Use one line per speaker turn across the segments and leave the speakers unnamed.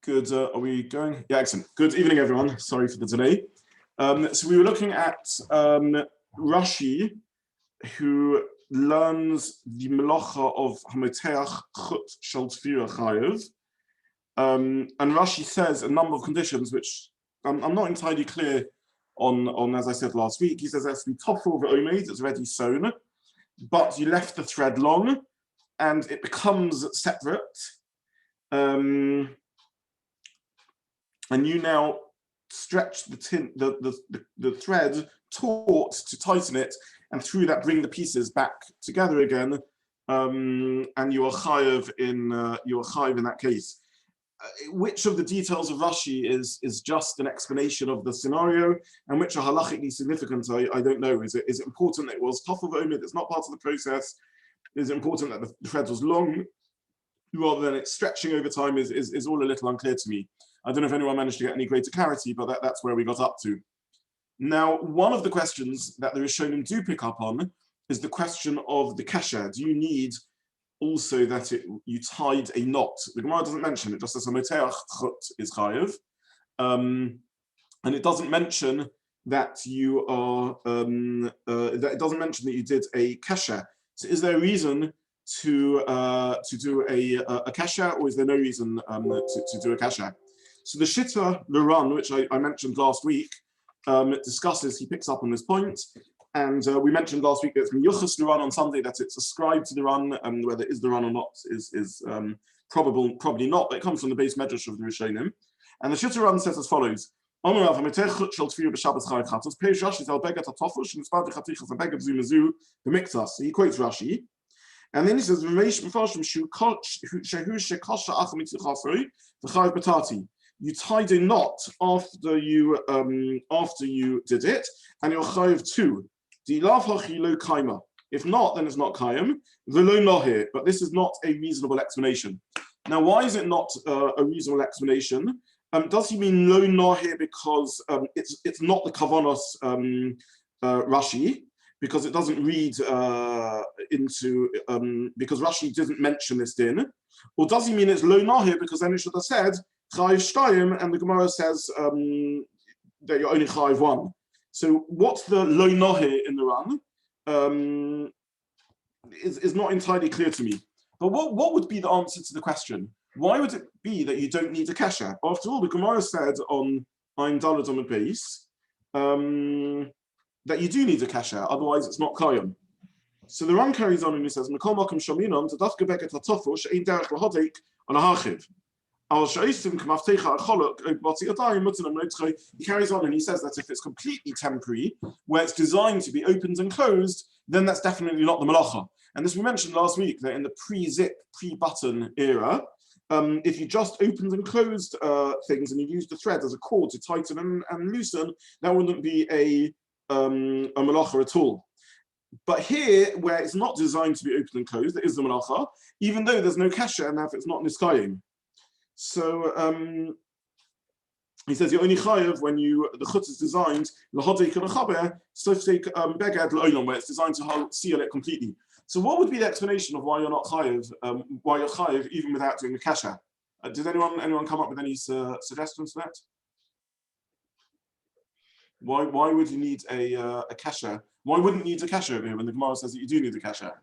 Good. Are we going? Yeah, excellent. Good evening, everyone. Sorry for the delay. So we were looking at Rashi, who learns the melacha of Mote'ach chut shel tefira chayev. And Rashi says a number of conditions which I'm not entirely clear on, as I said last week. He says that's the tofer v'omed, it's already sewn, but you left the thread long and it becomes separate. And you now stretch the thread taut to tighten it, and through that bring the pieces back together again, and you are chayev in that case. Which of the details of Rashi is just an explanation of the scenario, and which are halachically significant? I don't know. Is it important that it was tofer v'omed? It's not part of the process. Is it important that the thread was long rather than it stretching over time? Is all a little unclear to me. I don't know if anyone managed to get any greater clarity, but that's where we got up to. Now, one of the questions that the Rishonim do pick up on is the question of the kesher. Do you need also that you tied a knot? The Gemara doesn't mention it, just as a Mote'ach chut is chayev. And it doesn't mention that you are, that it doesn't mention that you did a kesher. So is there a reason to do a kesher, or is there no reason to do a kesher? So the Shiur, the run, which I mentioned last week, discusses, he picks up on this point, and we mentioned last week that it's miyuchas the run on Sunday, that it's ascribed to the run, and whether it is the run or not is probably not, but it comes from the base medrash of the Rishonim. And the Shiur run says as follows: he quotes Rashi, and then he says, you tied a knot after you did it, and you're chayev too. If not, then it's not kayim. But this is not a reasonable explanation. Now, why is it not a reasonable explanation? Does he mean lo nahir because it's not the kavanos Rashi, because it doesn't read into because Rashi didn't mention this din, or does he mean it's lo nahir because then it should have said chayev shtayim, and the Gemara says that you're only chayev one. So what's the lo nahir in the run is not entirely clear to me. But what would be the answer to the question? Why would it be that you don't need a kesher? After all, the Gemara said on Ein Daled on the base that you do need a kesher, otherwise it's not kayim. So the run carries on and he says, "Mikol makom shominam tadaf gebeket hatofu she'ein derech lahodek on a hachiv." He carries on and he says that if it's completely temporary, where it's designed to be opened and closed, then that's definitely not the melacha. And this we mentioned last week, that in the pre-zip, pre-button era, if you just opened and closed things and you used the thread as a cord to tighten and loosen, that wouldn't be a melacha at all. But here, where it's not designed to be opened and closed, there is the melacha, even though there's no kesher, and therefore it's not niskayim. So he says you're only chayev when the chut is designed lahodek and chaber softek begad l'olam, where it's designed to seal it completely. So what would be the explanation of why you're not chayev, why you're chayev even without doing the kesher? Did anyone come up with any suggestions for that? Why would you need a kesher? Why wouldn't you need a kesher over here when the Gemara says that you do need a kesher?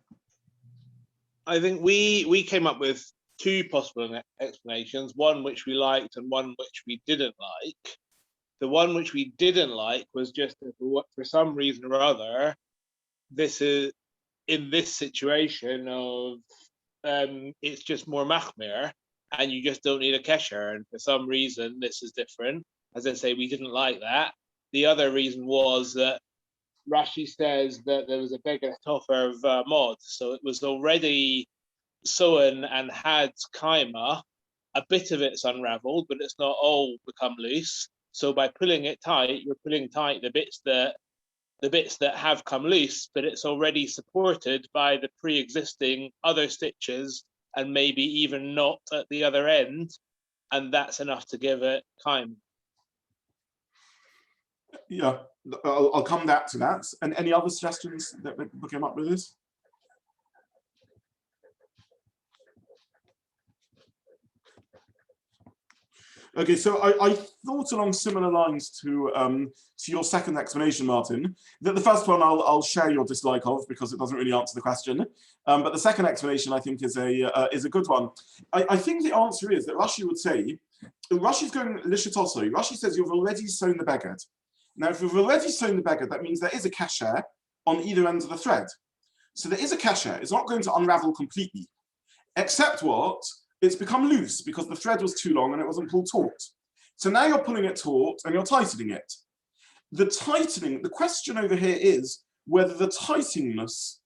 I think we came up with two possible explanations, one which we liked and one which we didn't like. The one which we didn't like was just that for some reason or other, this is in this situation of it's just more machmir and you just don't need a kesher, and for some reason this is different. As I say, we didn't like that. The other reason was that Rashi says that there was a bigger tofer of mod, so it was already sewn and had kaima. A bit of it's unraveled, but it's not all become loose. So by pulling it tight, you're pulling tight the bits that have come loose, but it's already supported by the pre-existing other stitches and maybe even not at the other end, and that's enough to give it kaima.
Yeah, I'll come back to that. And any other suggestions that we came up with this? Okay, so I thought along similar lines to your second explanation, Martin. That the first one I'll share your dislike of because it doesn't really answer the question. But the second explanation I think is a good one. I think the answer is that Rashi would say, Rashi's going lishatoso. Rashi says you've already sewn the beged. Now, if you've already sewn the beged, that means there is a kasher on either end of the thread. So there is a kasher. It's not going to unravel completely, except what? It's become loose because the thread was too long and it wasn't pulled taut. So now you're pulling it taut and you're tightening it. The tightening, the question over here is whether the tighteningness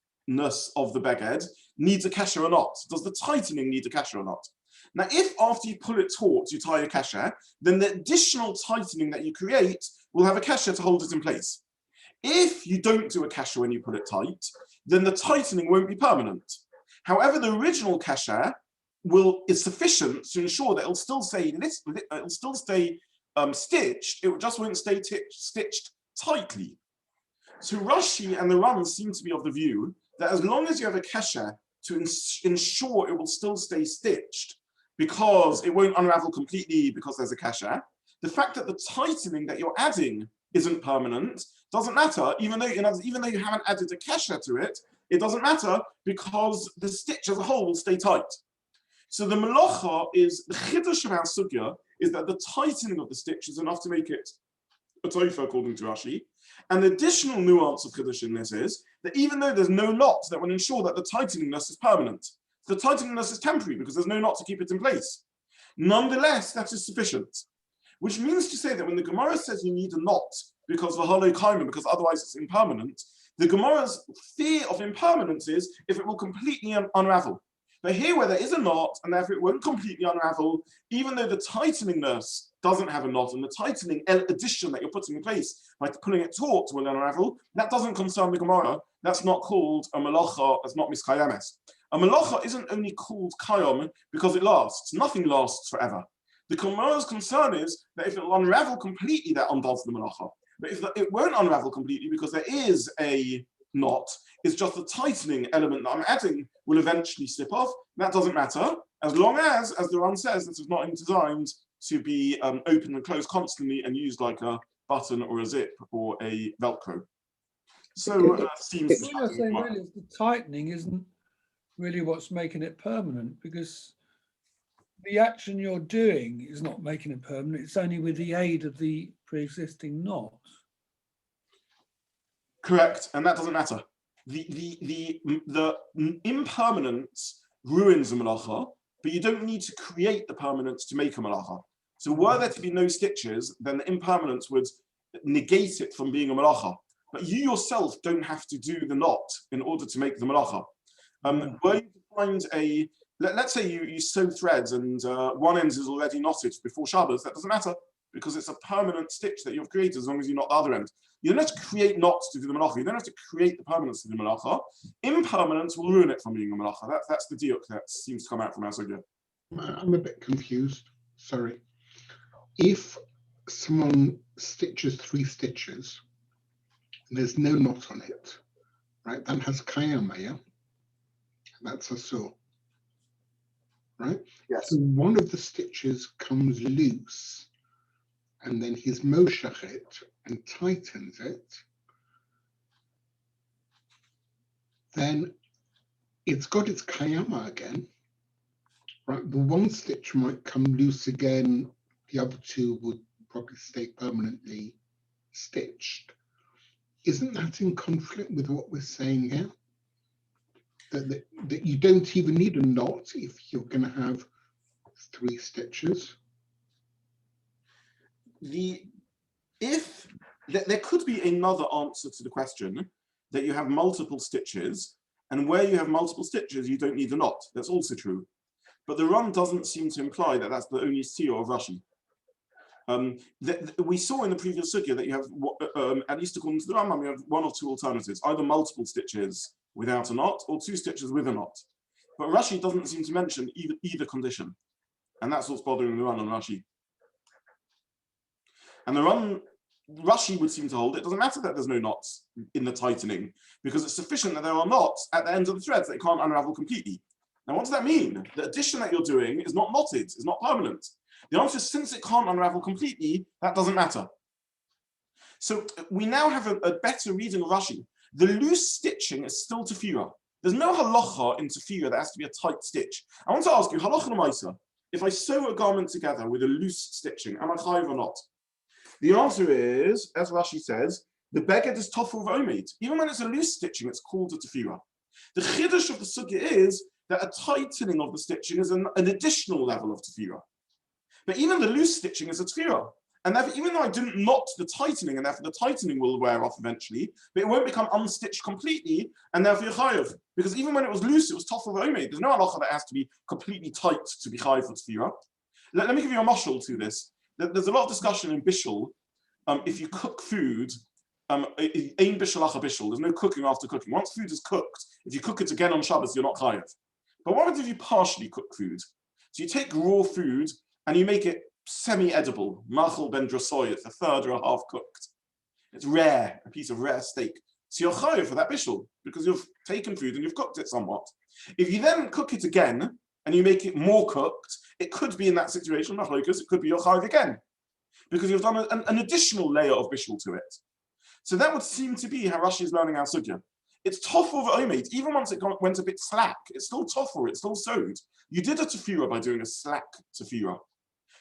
of the beged needs a kasher or not. Does the tightening need a kasher or not? Now, if after you pull it taut, you tie a kasher, then the additional tightening that you create will have a kasher to hold it in place. If you don't do a kasher when you put it tight, then the tightening won't be permanent. However, the original kasher is sufficient to ensure that it'll still stay stitched. It just won't stay stitched tightly. So Rashi and the Ram seem to be of the view that as long as you have a kasher to ensure it will still stay stitched, because it won't unravel completely because there's a kasher, the fact that the tightening that you're adding isn't permanent doesn't matter. Even though you haven't added a kasher to it, it doesn't matter because the stitch as a whole will stay tight. So the melacha is, the chiddush of our sugya is that the tightening of the stitch is enough to make it a tofer, according to Rashi. And the additional nuance of chiddush in this is that even though there's no knot, that will ensure that the tighteningness is permanent. The tighteningness is temporary because there's no knot to keep it in place. Nonetheless, that is sufficient. Which means to say that when the Gemara says you need a knot because of a hollow kaiman, because otherwise it's impermanent, the Gemara's fear of impermanence is if it will completely unravel. But here, where there is a knot, and therefore it won't completely unravel, even though the tighteningness doesn't have a knot, and the tightening addition that you're putting in place by pulling it taut will unravel, that doesn't concern the Gemara. That's not called a melacha, that's not miskayames. A melacha isn't only called kayom because it lasts. Nothing lasts forever. The Gemara's concern is that if it will unravel completely, that undoes the melacha. But if it won't unravel completely because there is a knot, it's just the tightening element that I'm adding will eventually slip off. That doesn't matter, as long as the Ran says, this is not designed to be open and closed constantly and used like a button or a zip or a Velcro. So seems.
What you're saying really is the tightening isn't really what's making it permanent, because the action you're doing is not making it permanent. It's only with the aid of the pre-existing knot.
Correct, and that doesn't matter. The impermanence ruins a melacha, but you don't need to create the permanence to make a melacha. So were there to be no stitches, then the impermanence would negate it from being a melacha. But you yourself don't have to do the knot in order to make the melacha. Were you to find let's say you sew threads and one end is already knotted before Shabbos, that doesn't matter because it's a permanent stitch that you've created as long as you knot the other end. You don't have to create knots to do the melacha. You don't have to create the permanence to do the melacha. Impermanence will ruin it from being a melacha. That's the diuk that seems to come out from our sugya.
I'm a bit confused. Sorry. If someone stitches 3 stitches and there's no knot on it, right? That has kayama, yeah? That's a saw, right?
Yes.
So one of the stitches comes loose, and then he's Mote'ach it and tightens it. Then it's got its kayama again, right? The one stitch might come loose again. The other 2 would probably stay permanently stitched. Isn't that in conflict with what we're saying here? That you don't even need a knot if you're going to have 3 stitches.
There could be another answer to the question that you have multiple stitches, and where you have multiple stitches, you don't need a knot. That's also true. But the Ram doesn't seem to imply that that's the only Shiur of Rashi. We saw in the previous sugya that you have, at least according to the Rambam, you have 1 or 2 alternatives, either multiple stitches without a knot or 2 stitches with a knot. But Rashi doesn't seem to mention either condition. And that's what's bothering the Ran on Rashi. And the Ran, Rashi would seem to hold it doesn't matter that there's no knots in the tightening, because it's sufficient that there are knots at the ends of the threads that it can't unravel completely. Now, what does that mean? The addition that you're doing is not knotted, it's not permanent. The answer is, since it can't unravel completely, that doesn't matter. So we now have a better reading of Rashi. The loose stitching is still tefillah. There's no halacha in tefillah that has to be a tight stitch. I want to ask you, halacha l'maisa, if I sew a garment together with a loose stitching, am I chayiv or not? The answer is, as Rashi says, the beged is tofer v'omed. Even when it's a loose stitching, it's called a tefillah. The chiddush of the sugya is that a tightening of the stitching is an additional level of tefillah. But even the loose stitching is a tefillah. And therefore, even though I didn't knot the tightening, and therefore the tightening will wear off eventually, but it won't become unstitched completely, and therefore you're chayiv. Because even when it was loose, it was tofer v'omed. There's no halacha that has to be completely tight to be chayiv for tefillah. Let me give you a mashal to this. There's a lot of discussion in bishul. If you cook food, ein bishul acha bishul. There's no cooking after cooking. Once food is cooked, if you cook it again on Shabbos, you're not chayiv. But what if you partially cook food? So you take raw food and you make it semi-edible, machal ben drasoy, it's a third or a half cooked. It's rare, a piece of rare steak. So you're chayiv for that bishul because you've taken food and you've cooked it somewhat. If you then cook it again and you make it more cooked, it could be in that situation, it could be your chayiv again because you've done an additional layer of bishul to it. So that would seem to be how Rashi is learning our sugya. It's tofer v'omed. Even once it went a bit slack, it's still tofer, it's still sewed. You did a tefillah by doing a slack tefillah.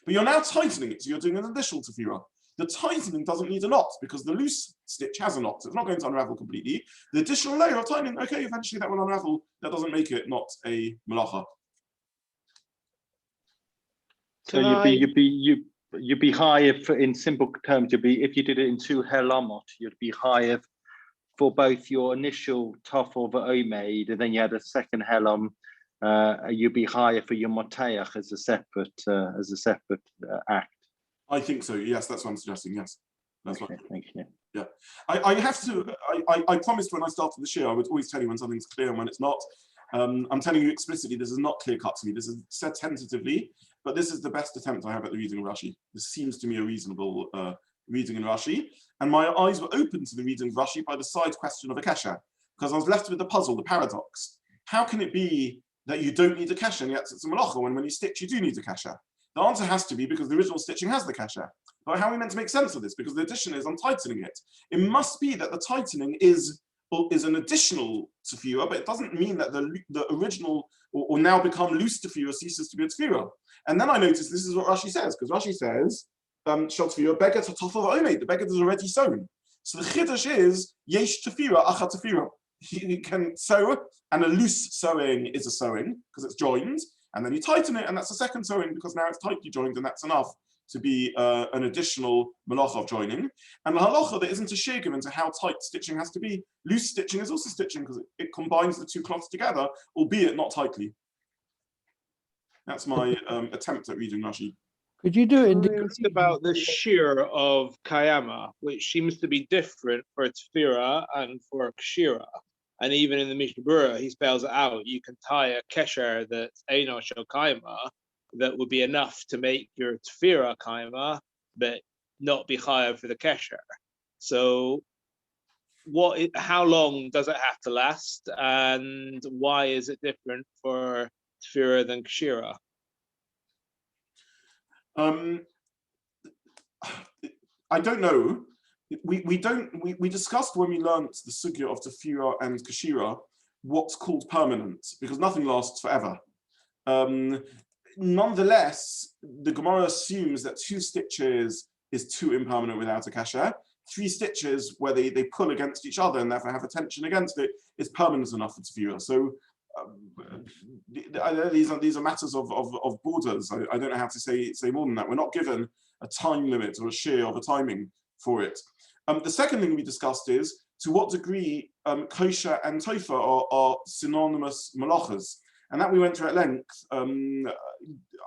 But you're now tightening it, so you're doing an additional tefillah. The tightening doesn't need a knot because the loose stitch has a knot. So it's not going to unravel completely. The additional layer of tightening, okay, eventually that will unravel. That doesn't make it not a melacha.
So you'd be higher for, in simple terms. You'd be, if you did it in 2 helamot, you'd be higher for both your initial tofer v'omed, and then you had a second helam. You'd be higher for your Mote'ach as a separate act.
I think so. Yes, that's what I'm suggesting. Yes, that's
okay,
what.
Thank you.
Yeah, I have to. I promised when I started the Shiur I would always tell you when something's clear and when it's not. I'm telling you explicitly, this is not clear cut to me. This is said tentatively, but this is the best attempt I have at the reading of Rashi. This seems to me a reasonable reading in Rashi, and my eyes were opened to the reading of Rashi by the side question of a kesher, because I was left with the puzzle, the paradox. How can it be that you don't need a kesher, and yet it's a melacha when you stitch you do need a kesher? The answer has to be because the original stitching has the kesher. But how are we meant to make sense of this? Because the addition is I'm tightening it. It must be that the tightening is an additional tefillah, but it doesn't mean that the original or now become loose tefillah ceases to be a tefillah. And then I noticed this is what Rashi says, because Rashi says, shel tefillah beged tofer v'omed. The beged is already sewn. So the chiddush is yesh tefillah acha tefillah. You can sew, and a loose sewing is a sewing because it's joined, and then you tighten it, and that's a second sewing because now it's tightly joined, and that's enough to be an additional malacha of joining. And the halacha, there isn't a shear given to how tight stitching has to be. Loose stitching is also stitching because it combines the two cloths together, albeit not tightly. That's my attempt at reading Rashi.
Could you do it in
Ask about the shiur of kayama, which seems to be different for tefillah and for kshira. And even in the Mishnah Berurah, he spells it out. You can tie a kesher that's eino shel kayama, that would be enough to make your tefillah kayama, but not be chayav for the kesher. So, how long does it have to last, and why is it different for tefillah than kshira?
I don't know. We discussed when we learned the sugya of tefillah and kashira what's called permanent, because nothing lasts forever. Nonetheless, the Gemara assumes that 2 stitches is too impermanent without a kasher. 3 stitches where they pull against each other and therefore have a tension against it is permanent enough for tefillah. So these are matters of borders. I don't know how to say more than that. We're not given a time limit or a shear of a timing for it. The second thing we discussed is to what degree kosher and tofer are synonymous malachas. And that we went through at length.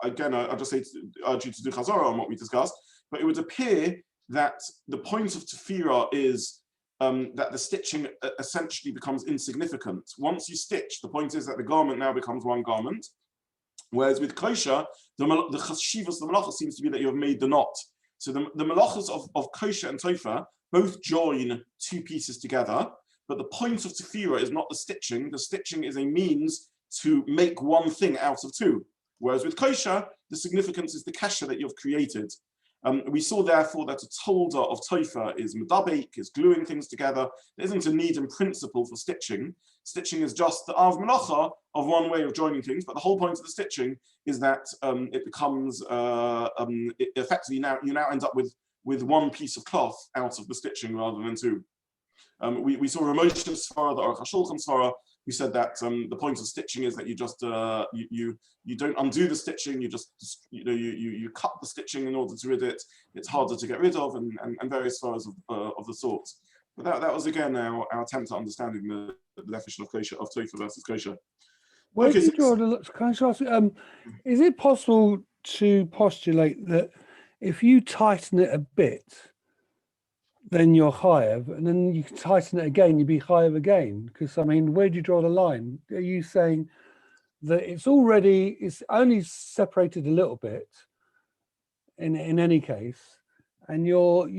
Again, I'll just urge you to do chazorah on what we discussed, but it would appear that the point of tefillah is that the stitching essentially becomes insignificant. Once you stitch, the point is that the garment now becomes one garment, whereas with kosher, the chashivas, the malacha seems to be that you have made the knot. So the malachas of kosher and tofer both join 2 pieces together, but the point of tefillah is not the stitching. The stitching is a means to make one thing out of 2. Whereas with kosher, the significance is the kesher that you've created. We saw therefore that a tolda of tofer is medabek, is gluing things together. There isn't a need in principle for stitching. Stitching is just the av melacha of one way of joining things, but the whole point of the stitching is that it becomes effectively you now end up with one piece of cloth out of the stitching rather than two. We saw Ramosha's Svara, the Aruch HaShulchan Svara, who said that the point of stitching is that you just you don't undo the stitching, you just you cut the stitching in order to rid it. It's harder to get rid of, and various Svaras of the sort. But that was again our attempt at understanding the definition of kosher, of tofer versus kosher.
Where do you draw the? Can I just ask you, is it possible to postulate that if you tighten it a bit, then you're chayav, and then you can tighten it again, you'd be chayav again? Because I mean, where do you draw the line? Are you saying that it's only separated a little bit in any case, and what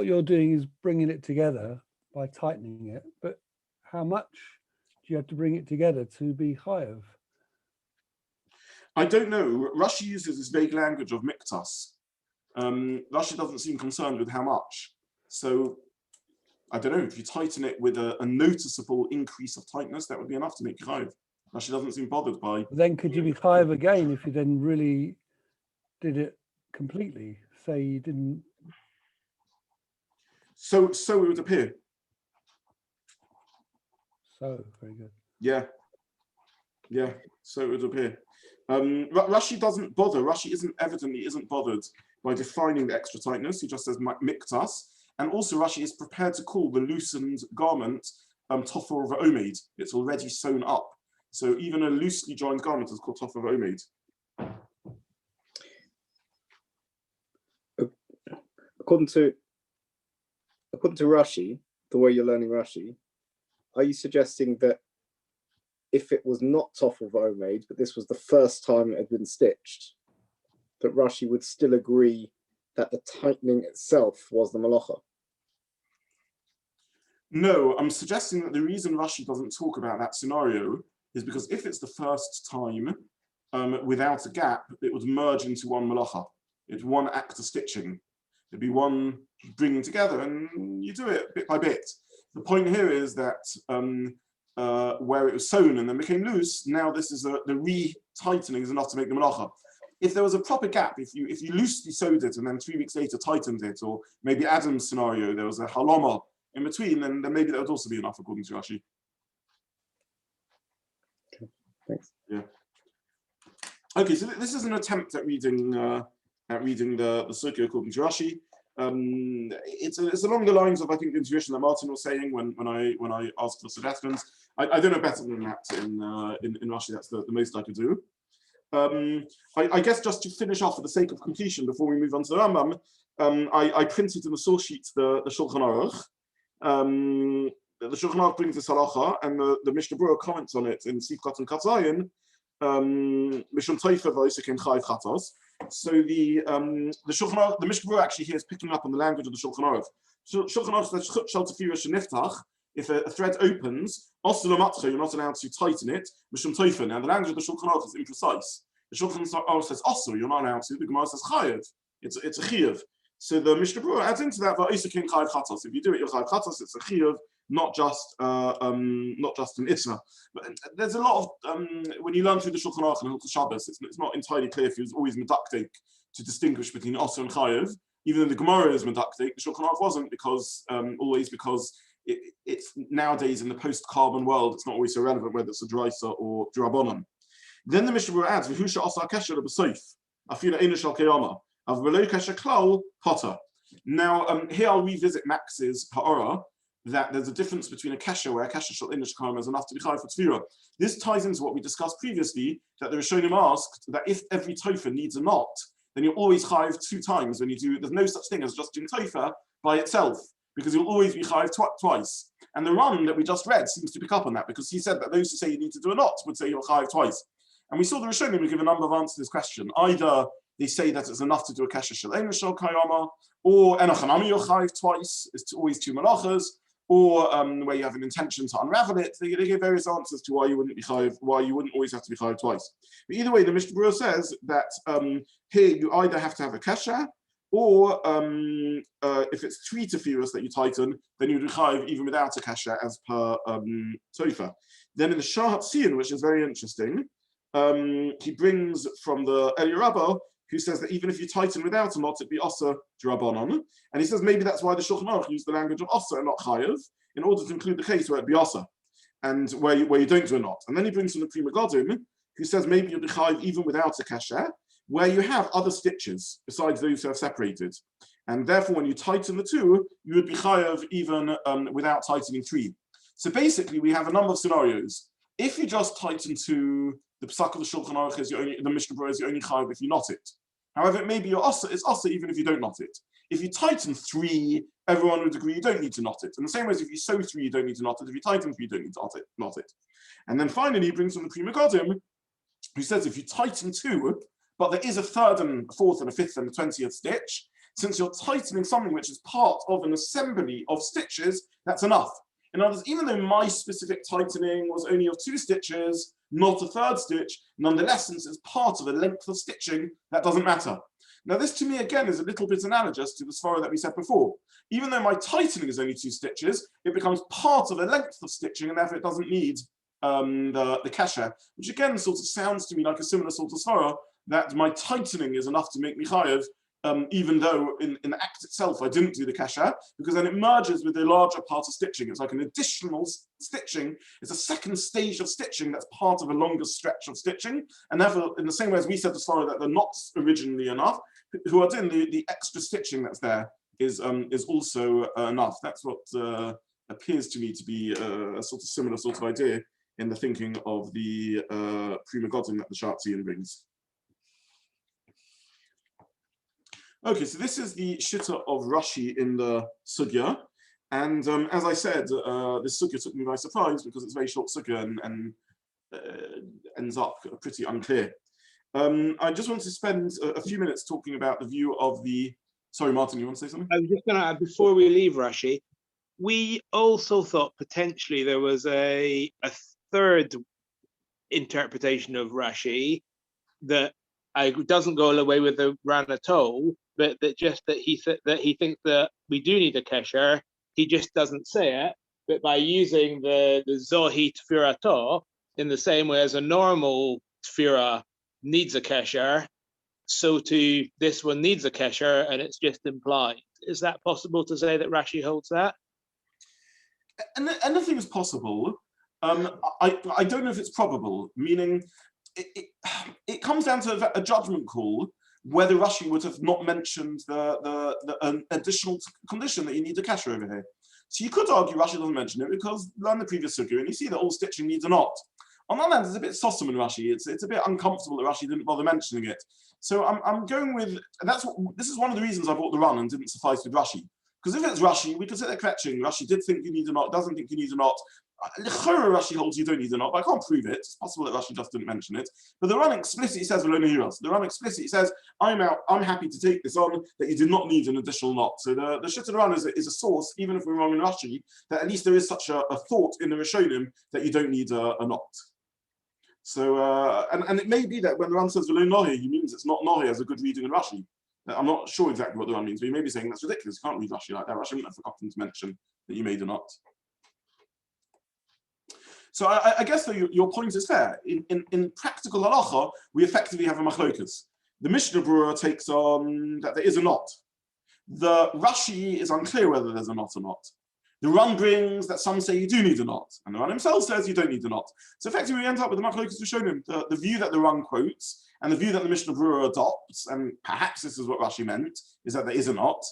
you're doing is bringing it together by tightening it, but how much do you have to bring it together to be chayav?
I don't know. Rashi uses this vague language of miktas. Rashi doesn't seem concerned with how much. So I don't know, if you tighten it with a noticeable increase of tightness, that would be enough to make you chayav. Rashi doesn't seem bothered by.
Then could you be chayav again if you then really did it completely? Say you didn't.
So it would appear.
So very good.
Yeah. So it would appear. Rashi doesn't bother. Rashi evidently isn't bothered by defining the extra tightness. He just says miktas. And also Rashi is prepared to call the loosened garment tofer v'omed. It's already sewn up. So even a loosely joined garment is called tofer v'omed.
According to Rashi, the way you're learning Rashi, are you suggesting that if it was not tofer v'omed, but this was the first time it had been stitched, that Rashi would still agree that the tightening itself was the malacha?
No, I'm suggesting that the reason Rashi doesn't talk about that scenario is because if it's the first time without a gap, it would merge into one malacha. It's one act of stitching. It'd be one bringing together, and you do it bit by bit. The point here is that where it was sewn and then became loose, now this is the re-tightening is enough to make the malacha. If there was a proper gap, if you loosely sewed it and then 3 weeks later tightened it, or maybe Adam's scenario, there was a haloma in between, then maybe that would also be enough according to Rashi.
Okay, thanks.
Yeah. Okay, so this is an attempt at reading the Sukha according to Rashi. It's along the lines of, I think, the intuition that Martin was saying when I asked for suggestions. I don't know better than that in Rashi. That's the most I could do. I guess just to finish off for the sake of completion before we move on to the Rambam, I printed in the source sheet the Shulchan Aruch. The Shulchan Aruch brings this halacha, and the Mishnah Berurah comments on it in Sifkat and Katzayin. Mishum Tofer v'Oisekin Chayiv Chatos. So the Shulchan Aruch, the Mishnah Berurah actually here is picking up on the language of the Shulchan Aruch. Shulchan Aruch says Shel Tefira Sheniftach. If a thread opens, you're not allowed to tighten it. Mishum Tofer. Now the language of the Shulchan Aruch is imprecise. The Shulchan Aruch says also, you're not allowed to. The Gemara says chayiv. It's a chiyuv. So the Mishnah Berurah adds into that v'Oisekin Chayiv Chatos. If you do it, you're chayiv chatos. It's a chiyuv, not just an itza. But there's a lot of when you learn through the Shulchan Aruch and Hilchos Shabbos, it's not entirely clear if he was always medaktik to distinguish between osur and chayiv. Even though the Gemara is medaktik, the Shulchan Aruch wasn't, because it's nowadays in the post-carbon world, it's not always so relevant whether it's a draisa or drabonon. Then the Mishnah Berurah adds, "V'husha asa kesher b'soif, afila einu shel kiyama, av v'lo kesher klal potter." Now, here I'll revisit Max's ha'ora, that there's a difference between a kesher, where a kesher shel einu shel kiyama is enough to be chayav for tefira. This ties into what we discussed previously, that the Rishonim asked that if every tofer needs a knot, then you're always chayav 2 times when you do. There's no such thing as just doing tofer by itself, because you'll always be chayav twice. And the run that we just read seems to pick up on that, because he said that those who say you need to do a knot would say you're chayav twice. And we saw the Rishonim give a number of answers to this question. Either they say that it's enough to do a kesher shel einu shel kiyama, or enochanami you're chayav twice, it's always 2 melachos, or where you have an intention to unravel it. They give various answers to why you wouldn't be chayiv, why you wouldn't always have to be chayiv twice. But either way, the Mishnah Berurah says that here you either have to have a kesher, or if it's 3 tefillos that you tighten, then you would be chayiv even without a kesher, as per Tofer. Then in the Shahat Siyun, which is very interesting, he brings from the Eli Rabbah, who says that even if you tighten without a knot, it'd be Osa D'Rabbanan. And he says maybe that's why the Shulchan Aruch used the language of Osa and not Chayav, in order to include the case where it'd be Osa, and where you don't do a knot. And then he brings from the Pri Megadim, who says maybe you'd be Chayav even without a kasher, where you have other stitches besides those who have separated. And therefore, when you tighten the 2, you would be Chayav even without tightening 3. So basically, we have a number of scenarios. If you just tighten 2, the Psak of the Shulchan Aruch is the Mishnah Berurah is your only chayiv if you knot it. However, it may be your asa, it's asa even if you don't knot it. If you tighten 3, everyone would agree you don't need to knot it. In the same way as if you sew 3, you don't need to knot it. If you tighten 3, you don't need to knot it. And then finally, he brings from the Pri Megadim, who says if you tighten 2, but there is a 3rd and a 4th and a 5th and a 20th stitch, since you're tightening something which is part of an assembly of stitches, that's enough. In other words, even though my specific tightening was only of 2 stitches, not a 3rd stitch, nonetheless, since it's part of a length of stitching, that doesn't matter. Now, this to me, again, is a little bit analogous to the svara that we said before. Even though my tightening is only 2 stitches, it becomes part of a length of stitching, and therefore it doesn't need the kasher, which again sort of sounds to me like a similar sort of svara, that my tightening is enough to make me chayev, even though in the act itself I didn't do the kasher, because then it merges with the larger part of stitching. It's like an additional stitching. It's a second stage of stitching that's part of a longer stretch of stitching. And therefore, in the same way as we said as far that they're not originally enough, who are doing the extra stitching that's there is also enough. That's what appears to me to be a sort of similar sort of idea in the thinking of the Pri Megadim that the Shatzian brings. Okay, so this is the shitta of Rashi in the sugya, and as I said, this sugya took me by surprise because it's a very short sugya and ends up pretty unclear. I just want to spend a few minutes talking about the view of the. Sorry, Martin, you want to say something?
I was just going to add before we leave Rashi, we also thought potentially there was a 3rd interpretation of Rashi that doesn't go away with the Ranato, but that just that he thinks that we do need a kesher. He just doesn't say it, but by using the Zohi Tefirato in the same way as a normal Tefira needs a kesher, so too this one needs a kesher, and it's just implied. Is that possible to say that Rashi holds that?
Anything is possible. I don't know if it's probable, meaning it comes down to a judgment call whether Rashi would have not mentioned the additional condition that you need a kasher over here. So you could argue Rashi doesn't mention it because learn the previous sugya and you see that all stitching needs a knot. On the other hand, it's a bit sossum in Rashi. It's a bit uncomfortable that Rashi didn't bother mentioning it. So I'm going with, and this is one of the reasons I bought the run and didn't suffice with Rashi. Because if it's Rashi, we could sit there kvetching. Rashi did think you need a knot, doesn't think you need a knot. Rashi holds you don't need a knot, but I can't prove it. It's possible that Rashi just didn't mention it. But the run explicitly says Velona Hiras. The run explicitly says, I'm happy to take this on, that you did not need an additional knot. So the Shita Run is a source, even if we're wrong in Rashi, that at least there is such a thought in the Rishonim that you don't need a knot. So and it may be that when the Ran says Velo Nohi, he means it's not Nohi as a good reading in Rashi. I'm not sure exactly what the Ran means, but you may be saying that's ridiculous. You can't read Rashi like that. Rashi wouldn't have forgotten to mention that you made a knot. So I guess your point is fair. In practical halacha, we effectively have a machlokas. The Mishnah Berurah takes on that there is a knot. The Rashi is unclear whether there's a knot or not. The Ran brings that some say you do need a knot, and the Ran himself says you don't need a knot. So effectively we end up with the machlokas Rishonim, the view that the Ran quotes, and the view that the Mishnah Berurah adopts, and perhaps this is what Rashi meant, is that there is a knot.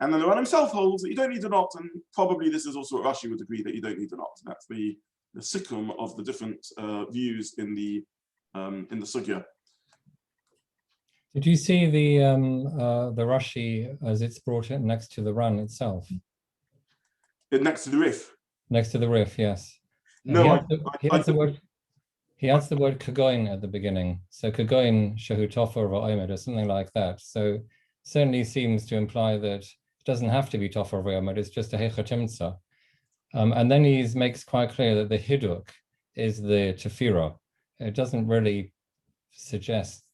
And then the Ran himself holds that you don't need a knot, and probably this is also what Rashi would agree, that you don't need a knot. That's the sikkum of the different views in the sugya.
Did you see the Rashi as it's brought in next to the Ran itself?
Next to the Rif.
Next to the Rif, yes.
No,
he adds the word kagoin at the beginning. So kagoin shehu tofer v'omed or something like that. So certainly seems to imply that it doesn't have to be tofer v'omed. It's just a hechatimtza. And then he makes quite clear that the hiduk is the tefirah. It doesn't really suggest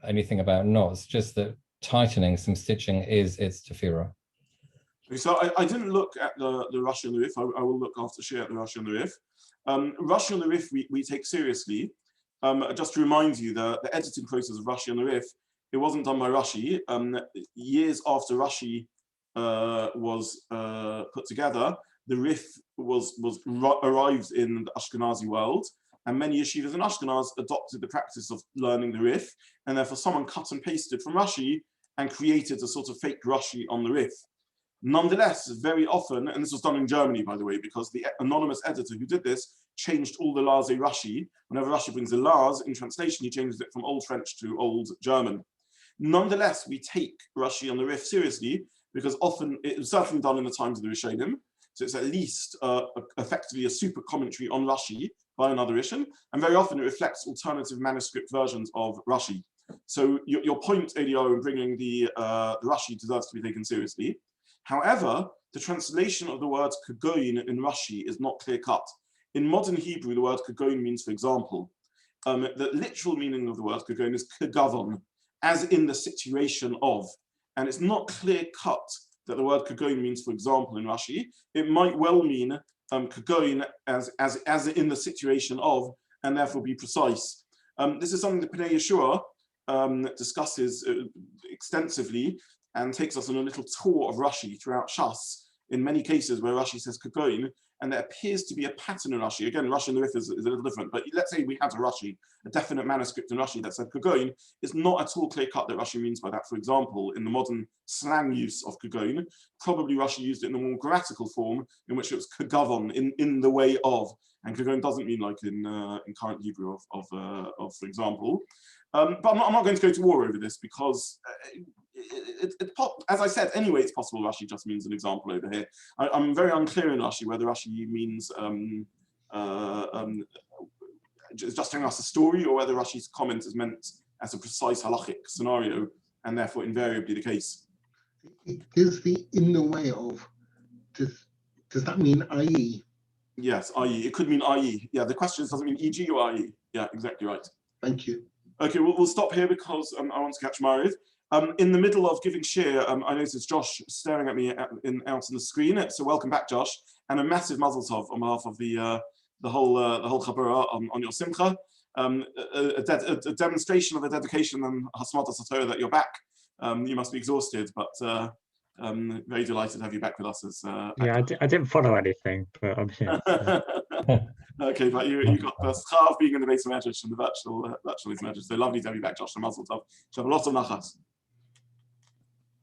anything about knots, just that tightening some stitching is its tefirah.
So I didn't look at the Rashi and the Rif. I will look after Shiur at the Rashi and the Rif. Rashi and the Rif we take seriously. Just to remind you, the editing process of Rashi and the Rif, it wasn't done by Rashi. Years after Rashi was put together, the Rif arrived in the Ashkenazi world, and many yeshivas in Ashkenaz adopted the practice of learning the Rif, and therefore someone cut and pasted from Rashi and created a sort of fake Rashi on the Rif. Nonetheless, very often, and this was done in Germany, by the way, because the anonymous editor who did this changed all the Lase Rashi. Whenever Rashi brings a Lase in translation, he changes it from Old French to Old German. Nonetheless, we take Rashi on the Rif seriously, because often it was certainly done in the times of the Rishonim, so it's at least effectively a super commentary on Rashi by another Rishon, and very often it reflects alternative manuscript versions of Rashi. So your point, Elio, in bringing the Rashi deserves to be taken seriously. However, the translation of the word kagoin in Rashi is not clear-cut. In modern Hebrew, the word kagoin means, for example. The literal meaning of the word kagoin is kagavon, as in the situation of. And it's not clear-cut that the word kagoin means, for example, in Rashi. It might well mean kagoin as in the situation of, and therefore be precise. This is something that Pnei Yeshua discusses extensively, and takes us on a little tour of Rashi throughout Shas, in many cases where Rashi says kagoin, and there appears to be a pattern in Rashi. Again, Rashi and the Rif is a little different, but let's say we had a Rashi, a definite manuscript in Rashi that said kagoin. It's not at all clear-cut that Rashi means by that. For example, in the modern slang use of kagoin, probably Rashi used it in the more grammatical form, in which it was kagavon, in the way of, and kagoin doesn't mean like in current Hebrew of for example. But I'm not going to go to war over this, because as I said, anyway, it's possible Rashi just means an example over here. I'm very unclear in Rashi whether Rashi means just telling us a story, or whether Rashi's comment is meant as a precise halachic scenario, and therefore invariably the case.
Is the in the way of, does that mean i.e.?
Yes, i.e. It could mean i.e. Yeah, the question is, does it mean e.g. or i.e.? Yeah, exactly right.
Thank you.
Okay, we'll stop here because I want to catch Mariv. In the middle of giving Shiur, I noticed Josh staring at me out on the screen. So welcome back, Josh, and a massive mazel tov on behalf of the whole chaburah on your simcha. A demonstration of the dedication and hasmatas haTorah that you're back. You must be exhausted, but very delighted to have you back with us.
Yeah, I didn't follow anything, but I'm here.
Okay, but you got the schar of being in the base of Mete'ach and the virtual Mete'ach. So lovely to have you back, Josh. And mazel tov. Have a lot of nachas.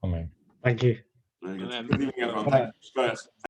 Amen.
Thank you.
Very good. Good evening, everyone. Thank you.